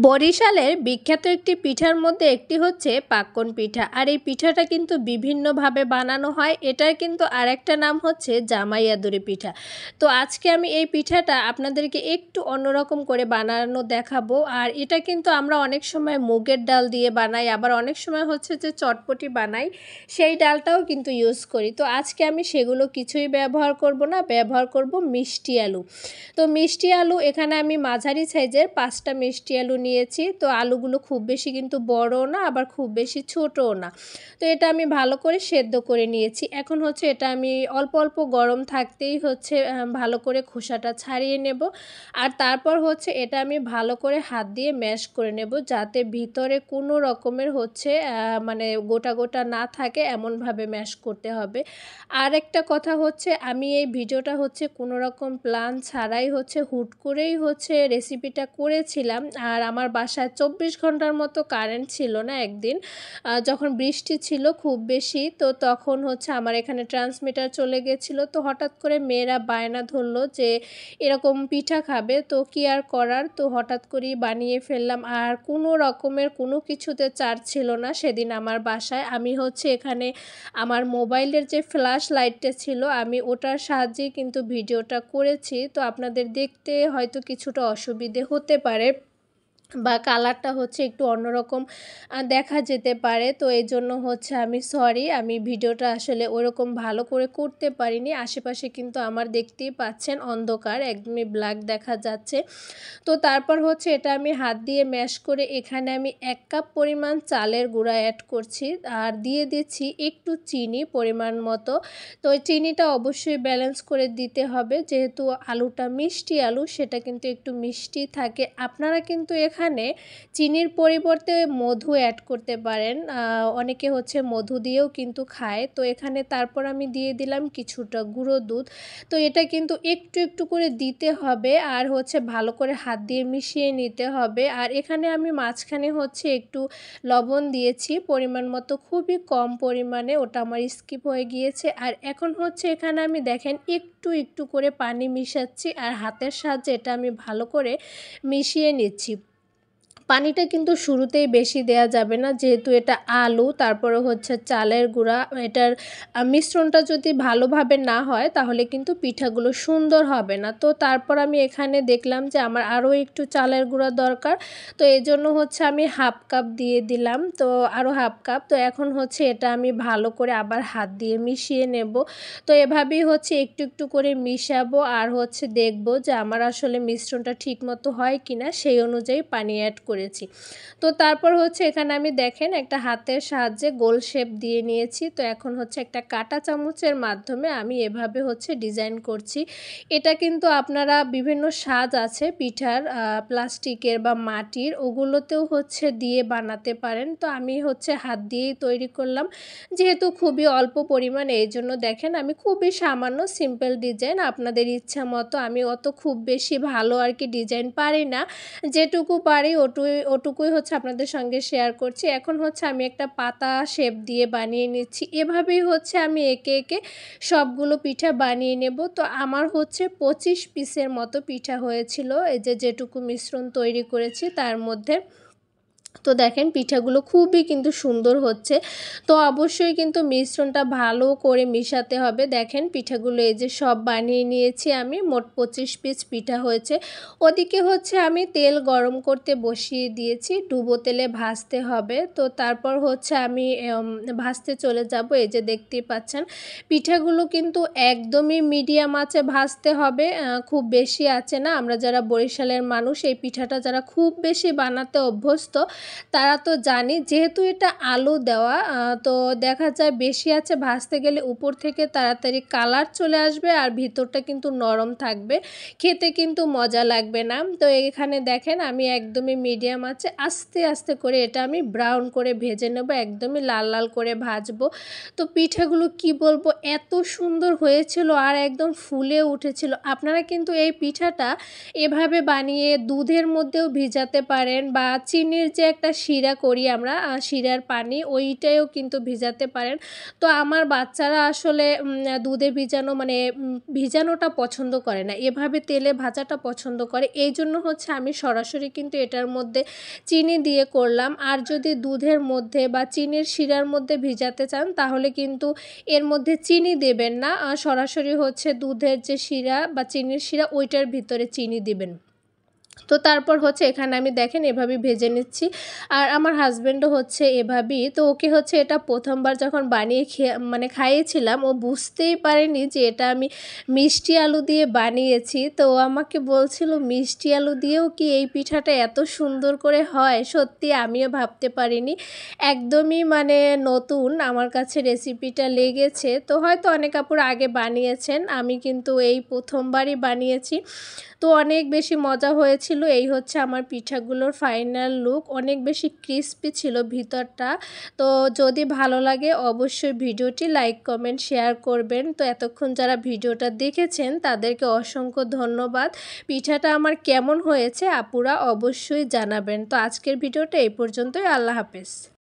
বরিশালের বিখ্যাত একটি পিঠার মধ্যে একটি হচ্ছে পাক্কন পিঠা। আর এই পিঠাটা কিন্তু বিভিন্নভাবে বানানো হয়। এটার কিন্তু আরেকটা নাম হচ্ছে জামাইয়াদুরি পিঠা। তো আজকে আমি এই পিঠাটা আপনাদেরকে একটু অন্যরকম করে বানানো দেখাবো। আর এটা কিন্তু আমরা অনেক সময় মুগের ডাল দিয়ে বানাই, আবার অনেক সময় হচ্ছে যে চটপটি বানাই, সেই ডালটাও কিন্তু ইউজ করি। তো আজকে আমি সেগুলো কিছুই ব্যবহার করব না, ব্যবহার করব মিষ্টি আলু। তো মিষ্টি আলু এখানে আমি মাঝারি সাইজের 5টা মিষ্টি আলু নিয়েছি। তো আলুগুলো খুব বেশি কিন্তু বড়ও না, আবার খুব বেশি ছোটও না। তো এটা আমি ভালো করে সেদ্ধ করে নিয়েছি। এখন হচ্ছে এটা আমি অল্প অল্প গরম থাকতেই হচ্ছে ভালো করে খোসাটা ছাড়িয়ে নেব। আর তারপর হচ্ছে এটা আমি ভালো করে হাত দিয়ে ম্যাশ করে নেব, যাতে ভিতরে কোনো রকমের হচ্ছে মানে গোটা গোটা না থাকে, এমনভাবে ম্যাশ করতে হবে। আর একটা কথা হচ্ছে, আমি এই ভিডিওটা হচ্ছে কোনো রকম প্ল্যান ছাড়াই হচ্ছে হুট করেই হচ্ছে রেসিপিটা করেছিলাম। আর আমার বাসায় 24 ঘন্টার মতো কারেন্ট ছিল না একদিন, যখন বৃষ্টি ছিল খুব বেশি। তো তখন হচ্ছে আমার এখানে ট্রান্সমিটার চলে গেছিলো। তো হঠাৎ করে মেয়েরা বায়না ধরলো যে এরকম পিঠা খাবে, তো কি আর করার, তো হঠাৎ করেই বানিয়ে ফেললাম। আর কোনো রকমের কোনো কিছুতে চার্জ ছিল না সেদিন আমার বাসায়। আমি হচ্ছে এখানে আমার মোবাইলের যে ফ্ল্যাশ লাইটটা ছিল, আমি ওটার সাহায্যেই কিন্তু ভিডিওটা করেছি। তো আপনাদের দেখতে হয়তো কিছুটা অসুবিধে হতে পারে, বা কালারটা হচ্ছে একটু অন্যরকম দেখা যেতে পারে। তো এই জন্য হচ্ছে আমি সরি, আমি ভিডিওটা আসলে ওরকম ভালো করে করতে পারিনি। আশেপাশে কিন্তু আমার দেখতেই পাচ্ছেন অন্ধকার, একদমই ব্ল্যাক দেখা যাচ্ছে। তো তারপর হচ্ছে এটা আমি হাত দিয়ে ম্যাশ করে এখানে আমি 1 কাপ পরিমাণ চালের গুঁড়া অ্যাড করছি, আর দিয়ে দিচ্ছি একটু চিনি পরিমাণ মতো। তো ওই চিনিটা অবশ্যই ব্যালেন্স করে দিতে হবে, যেহেতু আলুটা মিষ্টি আলু, সেটা কিন্তু একটু মিষ্টি থাকে। আপনারা কিন্তু এখানে চিনির পরিবর্তে মধু অ্যাড করতে পারেন, অনেকে হচ্ছে মধু দিয়েও কিন্তু খায়। তো এখানে তারপর আমি দিয়ে দিলাম কিছুটা গুঁড়ো দুধ। তো এটা কিন্তু একটু একটু করে দিতে হবে, আর হচ্ছে ভালো করে হাত দিয়ে মিশিয়ে নিতে হবে। আর এখানে আমি মাঝখানে হচ্ছে একটু লবণ দিয়েছি পরিমাণ মতো, খুবই কম পরিমাণে, ওটা আমার স্কিপ হয়ে গিয়েছে। আর এখন হচ্ছে এখানে আমি দেখেন একটু একটু করে পানি মিশাচ্ছি, আর হাতের সাহায্যে এটা আমি ভালো করে মিশিয়ে নিচ্ছি। পানিটা কিন্তু শুরুতেই বেশি দেয়া যাবে না, যেহেতু এটা আলু, তারপরে হচ্ছে চালের গুঁড়া, এটার মিশ্রণটা যদি ভালোভাবে না হয় তাহলে কিন্তু পিঠাগুলো সুন্দর হবে না। তো তারপর আমি এখানে দেখলাম যে আমার আরও একটু চালের গুঁড়া দরকার, তো এই জন্য হচ্ছে আমি 1/2 কাপ দিয়ে দিলাম, তো আরও 1/2 কাপ। তো এখন হচ্ছে এটা আমি ভালো করে আবার হাত দিয়ে মিশিয়ে নেব। তো এভাবেই হচ্ছে একটু একটু করে মিশাবো, আর হচ্ছে দেখব যে আমার আসলে মিশ্রণটা ঠিকমতো হয় কিনা, সেই অনুযায়ী পানি অ্যাড করেছি। তো তারপর হচ্ছে এখানে আমি দেখেন একটা হাতের সাহায্যে গোল শেপ দিয়ে নিয়েছি। তো এখন হচ্ছে একটা কাঁটা চামচের মাধ্যমে আমি এভাবে হচ্ছে ডিজাইন করছি। এটা কিন্তু আপনারা বিভিন্ন সাজ আছে পিঠার, প্লাস্টিকের বা মাটির, ওগুলোতেও হচ্ছে দিয়ে বানাতে পারেন। তো আমি হচ্ছে হাত দিয়েই তৈরি করলাম, যেহেতু খুবই অল্প পরিমাণে, এই জন্য দেখেন আমি খুবই সামান্য সিম্পল ডিজাইন, আপনাদের ইচ্ছা মতো। আমি অত খুব বেশি ভালো আর কি ডিজাইন পারি না, যেটুকু পারি ওটুকুই হচ্ছে আপনাদের সঙ্গে শেয়ার করছি। এখন হচ্ছে আমি একটা পাতা শেপ দিয়ে বানিয়ে নিচ্ছি। এভাবেই হচ্ছে আমি একে একে সবগুলো পিঠা বানিয়ে নেব। তো আমার হচ্ছে 25 পিসের মতো পিঠা হয়েছিল, এই যে যেটুকু মিশ্রণ তৈরি করেছি তার মধ্যে। তো দেখেন পিঠাগুলো খুবই কিন্তু সুন্দর হচ্ছে। তো অবশ্যই কিন্তু মিশ্রণটা ভালো করে মিশাতে হবে। দেখেন পিঠাগুলো এই যে সব বানিয়ে নিয়েছি আমি, মোট 25 পিস পিঠা হয়েছে। ওদিকে হচ্ছে আমি তেল গরম করতে বসিয়ে দিয়েছি, ডুবো তেলে ভাজতে হবে। তো তারপর হচ্ছে আমি ভাজতে চলে যাব। এই যে দেখতেই পাচ্ছেন পিঠাগুলো কিন্তু একদমই মিডিয়াম আঁচে ভাজতে হবে, খুব বেশি আঁচে না। আমরা যারা বরিশালের মানুষ, এই পিঠাটা যারা খুব বেশি বানাতে অভ্যস্ত তারা তো জানি, যেহেতু এটা আলু দেওয়া, তো দেখা যায় বেশি আছে ভাজতে গেলে উপর থেকে তাড়াতাড়ি কালার চলে আসবে, আর ভিতরটা কিন্তু নরম থাকবে, খেতে কিন্তু মজা লাগবে না। তো এখানে দেখেন আমি একদমই মিডিয়াম আছে আস্তে আস্তে করে এটা আমি ব্রাউন করে ভেজে নেব, একদমই লাল লাল করে ভাজবো। তো পিঠাগুলো কি বলবো, এত সুন্দর হয়েছিল আর একদম ফুলে উঠেছিল। আপনারা কিন্তু এই পিঠাটা এভাবে বানিয়ে দুধের মধ্যেও ভিজাতে পারেন, বা চিনির যে একটা শিরা করি আমরা, শিরার পানি, ওইটাও কিন্তু ভিজাতে পারেন। তো আমার বাচ্চারা আসলে দুধে ভিজানো মানে ভিজানোটা পছন্দ করে না, এভাবে তেলে ভাজাটা পছন্দ করে। এই জন্য হচ্ছে আমি সরাসরি কিন্তু এটার মধ্যে চিনি দিয়ে করলাম। আর যদি দুধের মধ্যে বা চিনির শিরার মধ্যে ভিজাতে চান তাহলে কিন্তু এর মধ্যে চিনি দেবেন না, সরাসরি হচ্ছে দুধের যে শিরা বা চিনির শিরা ওইটার ভিতরে চিনি দিবেন। তো তারপর হচ্ছে এখানে আমি দেখেন এভাবেই ভেজে নিচ্ছি। আর আমার হাজব্যান্ডও হচ্ছে এভাবেই। তো ওকে হচ্ছে এটা প্রথমবার যখন বানিয়ে মানে খাইয়েছিলাম, ও বুঝতেই পারেনি যে এটা আমি মিষ্টি আলু দিয়ে বানিয়েছি। তো ও আমাকে বলছিল মিষ্টি আলু দিয়েও কি এই পিঠাটা এত সুন্দর করে হয়? সত্যি আমিও ভাবতে পারিনি। একদমই মানে নতুন আমার কাছে রেসিপিটা লেগেছে। তো হয়তো অনেক আপুরা আগে বানিয়েছেন, আমি কিন্তু এই প্রথমবারই বানিয়েছি। তো অনেক বেশি মজা হয়েছিল। এই হচ্ছে আমার পিঠাগুলোর ফাইনাল লুক। অনেক বেশি ক্রিস্পি ছিল ভিতরটা। তো যদি ভালো লাগে অবশ্যই ভিডিওটি লাইক, কমেন্ট, শেয়ার করবেন। তো এতক্ষণ যারা ভিডিওটা দেখেছেন তাদেরকে অসংখ্য ধন্যবাদ। পিঠাটা আমার কেমন হয়েছে আপুরা অবশ্যই জানাবেন। তো আজকের ভিডিওটা এই পর্যন্তই। আল্লাহ হাফেজ।